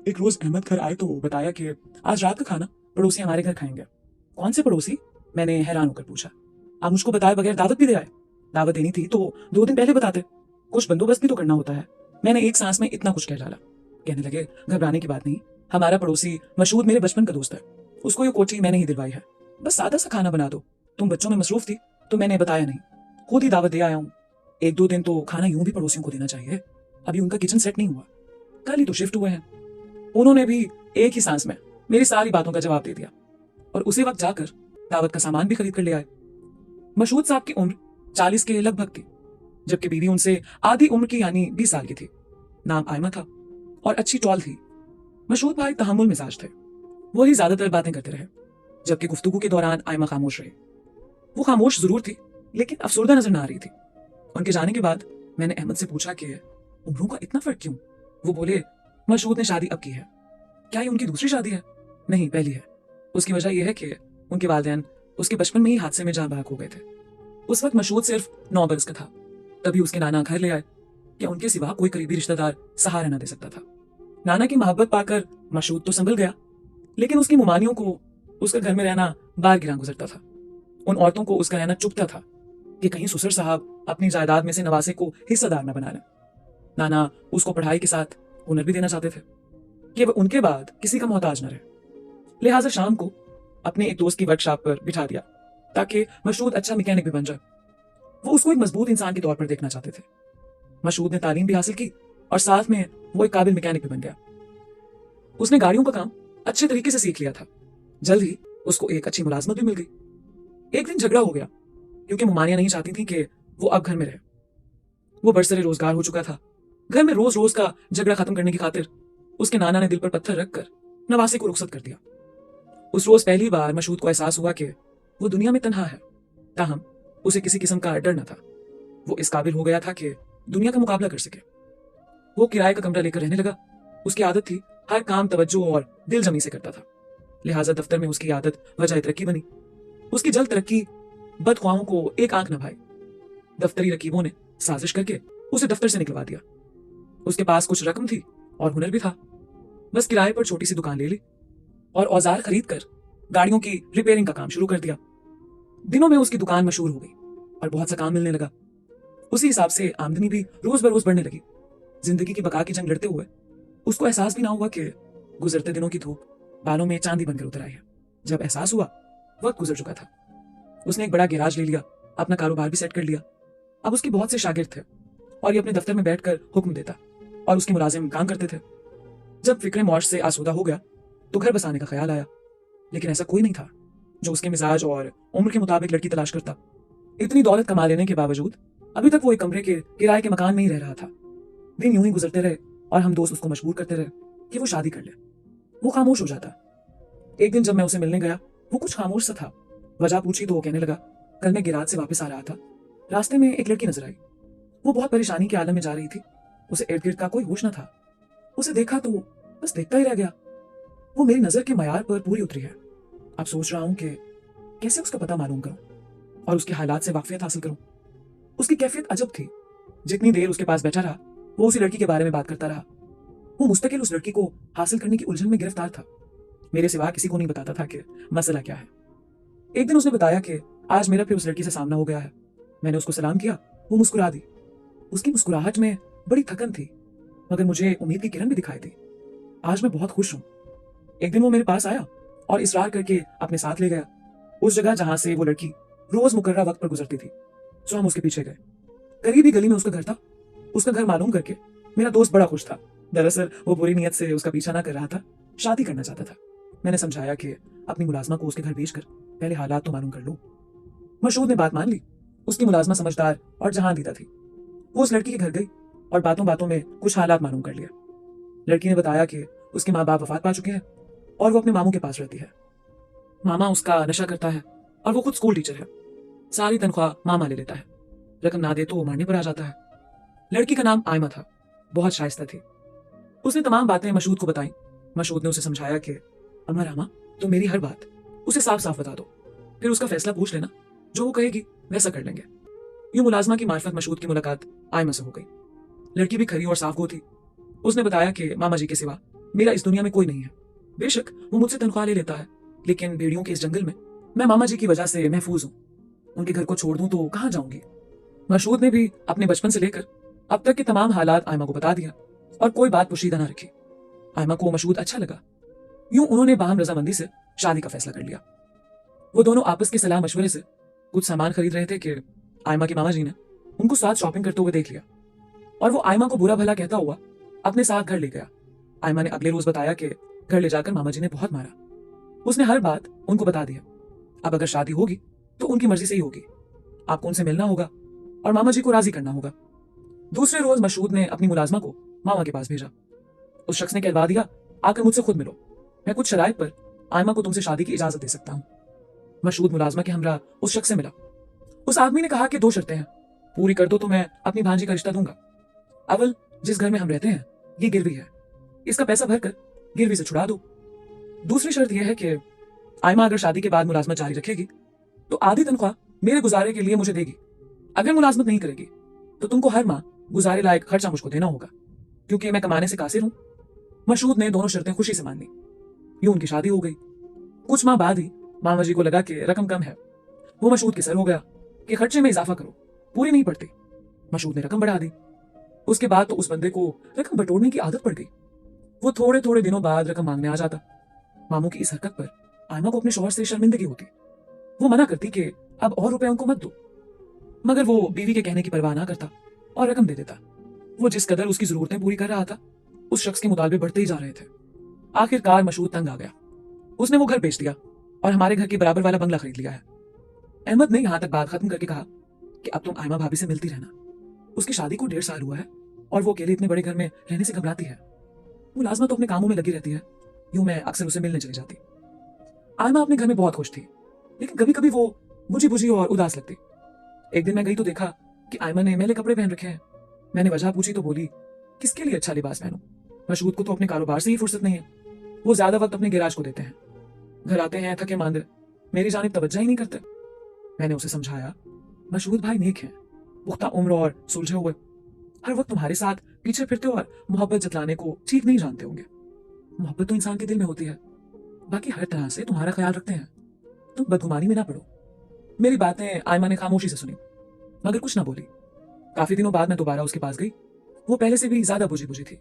एक रोज अहमद घर आए तो बताया कि आज रात का खाना पड़ोसी हमारे घर खाएंगे। कौन से पड़ोसी? मैंने हैरान होकर पूछा। आप मुझको बताए बगैर दावत भी दे आए? दावत देनी थी तो 2 दिन पहले बताते, कुछ बंदोबस्त भी तो करना होता है। मैंने एक सांस में इतना कुछ कह डाला। कहने लगे, घबराने की बात नहीं, हमारा पड़ोसी मशहूद मेरे बचपन का दोस्त है, उसको ये कोठी मैंने ही दिलवाई है। बस सादा सा खाना बना दो। तुम बच्चों में मसरूफ थी तो मैंने बताया नहीं, खुद ही दावत दे आया हूँ। 1-2 दिन तो खाना यूं भी पड़ोसियों को देना चाहिए, अभी उनका किचन सेट नहीं हुआ, कल ही तो शिफ्ट हुए हैं। उन्होंने भी एक ही सांस में मेरी सारी बातों का जवाब दे दिया और उसी वक्त जाकर दावत का सामान भी खरीद कर ले आए। मशहूद साहब की उम्र 40 के लगभग थी, जबकि बीवी उनसे आधी उम्र की यानी 20 साल की थी। नाम आयमा था और अच्छी टॉल थी। मशहूद भाई तहम्मुल मिजाज थे, वो ही ज्यादातर बातें करते रहे, जबकि गुफ्तगू के दौरान आयमा खामोश रही। वो खामोश जरूर थी लेकिन अफसरदा नजर ना आ रही थी। उनके जाने के बाद मैंने अहमद से पूछा कि उम्रों का इतना फर्क क्यों? वो बोले, मशहूद ने शादी अब की है। क्या ये उनकी दूसरी शादी है? नहीं, पहली है। उसकी वजह यह है कि उनके वालिदैन उसके बचपन में ही हादसे में जान बहक हो गए थे। उस वक्त मशहूद सिर्फ 9 बरस का था। तभी उसके नाना घर ले आए कि उनके सिवा कोई करीबी रिश्तेदार सहारा न दे सकता था। नाना की मोहब्बत पाकर मशहूद तो संभल गया, लेकिन उसकी मुमानियों को उसके घर में रहना बार गिरा गुजरता था। उन औरतों को उसका रहना चुभता था कि कहीं ससुर साहब अपनी जायदाद में से नवासे को हिस्सेदार न बना लें। नाना उसको पढ़ाई के साथ हुनर भी देना चाहते थे कि वह उनके बाद किसी का मोहताज न रहे। लिहाजा शाम को अपने एक दोस्त की वर्कशॉप पर बिठा दिया ताकि मशहूद अच्छा मैकेनिक भी बन जाए। वो उसको एक मजबूत इंसान के तौर पर देखना चाहते थे। मशहूद ने तालीम भी हासिल की और साथ में वो एक काबिल मैकेनिक भी बन गया। उसने गाड़ियों का काम अच्छे तरीके से सीख लिया था। जल्द ही उसको एक अच्छी मुलाजमत भी मिल गई। एक दिन झगड़ा हो गया क्योंकि मुमानिया नहीं चाहती थी कि वो अब घर में रहे। वो बरसरे रोजगार हो चुका था। घर में रोज रोज का झगड़ा खत्म करने की खातिर उसके नाना ने दिल पर पत्थर रखकर नवासे को रुखसत कर दिया। उस रोज पहली बार मशहूद को एहसास हुआ कि वो दुनिया में तन्हा है। ताहम उसे किसी किस्म का डर न था। वो इस काबिल हो गया था कि दुनिया का मुकाबला कर सके। वो किराए का कमरा लेकर रहने लगा। उसकी आदत थी हर काम तवज्जो और दिल जमी से करता था। लिहाजा दफ्तर में उसकी आदत वजह तरक्की बनी। उसकी जल्द तरक्की बदख्वाहों को एक आंख न भाई। दफ्तरी रकीबों ने साजिश करके उसे दफ्तर से निकलवा दिया। उसके पास कुछ रकम थी और हुनर भी था। बस किराए पर छोटी सी दुकान ले ली और औजार खरीद कर गाड़ियों की रिपेयरिंग का काम शुरू कर दिया। दिनों में उसकी दुकान मशहूर हो गई और बहुत सा काम मिलने लगा। उसी हिसाब से आमदनी भी रोज बरोज बढ़ने लगी। जिंदगी की बका की जंग लड़ते हुए उसको एहसास भी ना हुआ कि गुजरते दिनों की धूप बालों में चांदी बनकर उतर आई है। जब एहसास हुआ, वक्त गुजर चुका था। उसने एक बड़ा गैराज ले लिया, अपना कारोबार भी सेट कर लिया। अब उसके बहुत से शागिर्द थे और ये अपने दफ्तर में बैठकर हुक्म देता और उसके मुलाजिम काम करते थे। जब फिक्र मौश से आसूदा हो गया तो घर बसाने का ख्याल आया, लेकिन ऐसा कोई नहीं था जो उसके मिजाज और उम्र के मुताबिक लड़की तलाश करता। इतनी दौलत कमा लेने के बावजूद अभी तक वो एक कमरे के किराए के मकान में ही रह रहा था। दिन यूं ही गुजरते रहे और हम दोस्त उसको मजबूर करते रहे कि वो शादी कर ले। वो खामोश हो जाता। एक दिन जब मैं उसे मिलने गया, वो कुछ खामोश सा था। वजह पूछी तो वो कहने लगा, कल मैं गिराज से वापस आ रहा था, रास्ते में एक लड़की नजर आई। वो बहुत परेशानी के आलम में जा रही थी। उसे इर्द गिर्द का कोई होश न था। उसे देखा तो बस देखता ही रह गया। वो मेरी नजर के मयार पर पूरी उतरी है। अब सोच रहा हूं कि कैसे उसका पता मालूम करूं और उसके हालात से वाकफियत हासिल करूं। उसकी कैफियत अजब थी। जितनी देर उसके पास बैठा रहा, वो उसी लड़की के बारे में बात करता रहा। वो मुस्तकिल उस लड़की को हासिल करने की उलझन में गिरफ्तार था। मेरे सिवा किसी को नहीं बताता था कि मसला क्या है। एक दिन उसने बताया कि आज मेरा फिर उस लड़की से सामना हो गया है। मैंने उसको सलाम किया, वो मुस्कुरा दी। उसकी मुस्कुराहट में बड़ी थकन थी, मगर मुझे उम्मीद की किरण भी दिखाई दी। आज मैं बहुत खुश हूं। एक दिन वो मेरे पास आया और इसरार करके अपने साथ ले गया उस जगह जहां से वो लड़की रोज मुकर्रर वक्त पर गुजरती थी। सो हम उसके पीछे गए। करीबी गली में उसका घर था। उसका घर मालूम करके मेरा दोस्त बड़ा खुश था। दरअसल वो बुरी नीयत से उसका पीछा ना कर रहा था, शादी करना चाहता था। मैंने समझाया कि अपनी मुलाजमा को उसके घर भेजकर पहले हालात तो मालूम कर लो। मशहूद ने बात मान ली। उसकी मुलाजमा समझदार और जहां दीदा थी। वो उस लड़की के घर गई और बातों बातों में कुछ हालात मालूम कर लिया। लड़की ने बताया कि उसके माँ बाप वफात पा चुके हैं और वो अपने मामू के पास रहती है। मामा उसका नशा करता है और वो खुद स्कूल टीचर है। सारी तनख्वाह मामा ले लेता है। रकम ना दे तो वो मारने पर आ जाता है। लड़की का नाम आयमा था, बहुत शाइस्ता थी। उसने तमाम बातें मशहूद को बताई। मशहूद ने उसे समझाया कि अमर आमा, तो मेरी हर बात उसे साफ साफ बता दो, फिर उसका फैसला पूछ लेना। जो वो कहेगी वैसा कर लेंगे। यूं मुलाजमा की मार्फत मशहूद की मुलाकात आयमा से हो गई। लड़की भी खरी और साफ गो थी। उसने बताया कि मामा जी के सिवा मेरा इस दुनिया में कोई नहीं है। बेशक वो मुझसे तनख्वाह ले लेता है, लेकिन भेड़ियों के इस जंगल में मैं मामा जी की वजह से महफूज हूँ। उनके घर को छोड़ दूं तो कहाँ जाऊंगी। मशहूद ने भी अपने बचपन से लेकर अब तक के तमाम हालात आयमा को बता दिया और कोई बात पोशीदा ना रखी। आयमा को मशहूद अच्छा लगा। यूं उन्होंने बाहम रजामंदी से शादी का फैसला कर लिया। वो दोनों आपस के सलाह मशवरे से कुछ सामान खरीद रहे थे कि आयमा के मामा जी ने उनको साथ शॉपिंग करते हुए देख लिया और वो आयमा को बुरा भला कहता हुआ अपने साथ घर ले गया। आयमा ने अगले रोज बताया कि घर ले जाकर मामा जी ने बहुत मारा। उसने हर बात उनको बता दिया। अब अगर शादी होगी तो उनकी मर्जी से ही होगी। आपको उनसे मिलना होगा और मामा जी को राजी करना होगा। दूसरे रोज मशहूद ने अपनी मुलाजमा को मामा के पास भेजा। उस शख्स ने कहलवा दिया, आकर मुझसे खुद मिलो, मैं कुछ शराइत पर आयमा को तुमसे शादी की इजाजत दे सकता हूँ। मशहूद मुलाजमा के हमरा उस शख्स से मिला। उस आदमी ने कहा कि 2 शर्तें हैं, पूरी कर दो तो मैं अपनी भांजी का रिश्ता दूंगा। अव्वल, जिस घर में हम रहते हैं ये गिरवी है, इसका पैसा भरकर गिरवी से छुड़ा दो। दूसरी शर्त यह है कि आयमा अगर शादी के बाद मुलाजमत जारी रखेगी तो आधी तनख्वाह मेरे गुजारे के लिए मुझे देगी। अगर मुलाजमत नहीं करेगी तो तुमको हर माह गुजारे लायक खर्चा मुझको देना होगा, क्योंकि मैं कमाने से कासिर हूं। मशहूद ने दोनों शर्तें खुशी से मान ली। यूं उनकी शादी हो गई। कुछ माह बाद ही मामा जी को लगा कि रकम कम है। वो मशहूद के सर हो गया कि खर्चे में इजाफा करो, पूरी नहीं पड़ती। मशहूद ने रकम बढ़ा दी। उसके बाद तो उस बंदे को रकम बटोरने की आदत पड़ गई। वो थोड़े थोड़े दिनों बाद रकम मांगने आ जाता। मामू की इस हरकत पर आयमा को अपने शौहर से शर्मिंदगी होती। वो मना करती कि अब और रुपए उनको मत दो, मगर वो बीवी के कहने की परवाह ना करता और रकम दे देता। वो जिस कदर उसकी जरूरतें पूरी कर रहा था, उस शख्स के मुतालबे बढ़ते ही जा रहे थे। आखिरकार मशहूद तंग आ गया। उसने वो घर बेच दिया और हमारे घर के बराबर वाला बंगला खरीद लिया है। अहमद ने यहां तक बात खत्म करके कहा कि अब तुम आयमा भाभी से मिलती रहना। उसकी शादी को 1.5 साल हुआ है और वो अकेले इतने बड़े घर में रहने से घबराती है। मुलाजमा तो अपने कामों में लगी रहती है। यूं मैं अक्सर उसे मिलने चली जाती। आयमा अपने घर में बहुत खुश थी, लेकिन कभी कभी वो बुझी बुझी और उदास लगती। एक दिन मैं गई तो देखा कि आयमा ने मैले कपड़े पहन रखे हैं। मैंने वजह पूछी तो बोली, किसके लिए अच्छा लिबास पहनूं? मशहूद को तो अपने कारोबार से ही फुर्सत नहीं है। वो ज्यादा वक्त अपने गिराज को देते हैं। घर आते हैं थके मांदे, मेरी जानिब तवज्जो ही नहीं करते। मैंने उसे समझाया, मशहूद भाई नेक हैं, पुख्ता उम्र और सुलझे हुए, हर वक्त तुम्हारे साथ पीछे फिरते और मोहब्बत जतलाने को ठीक नहीं जानते होंगे। मोहब्बत तो इंसान के दिल में होती है, बाकी हर तरह से तुम्हारा ख्याल रखते हैं। तुम बदगुमानी में ना पड़ो। मेरी बातें आयमा ने खामोशी से सुनी, मगर कुछ ना बोली। काफी दिनों बाद मैं दोबारा उसके पास गई। वो पहले से भी ज्यादा बुझी बुझी थी।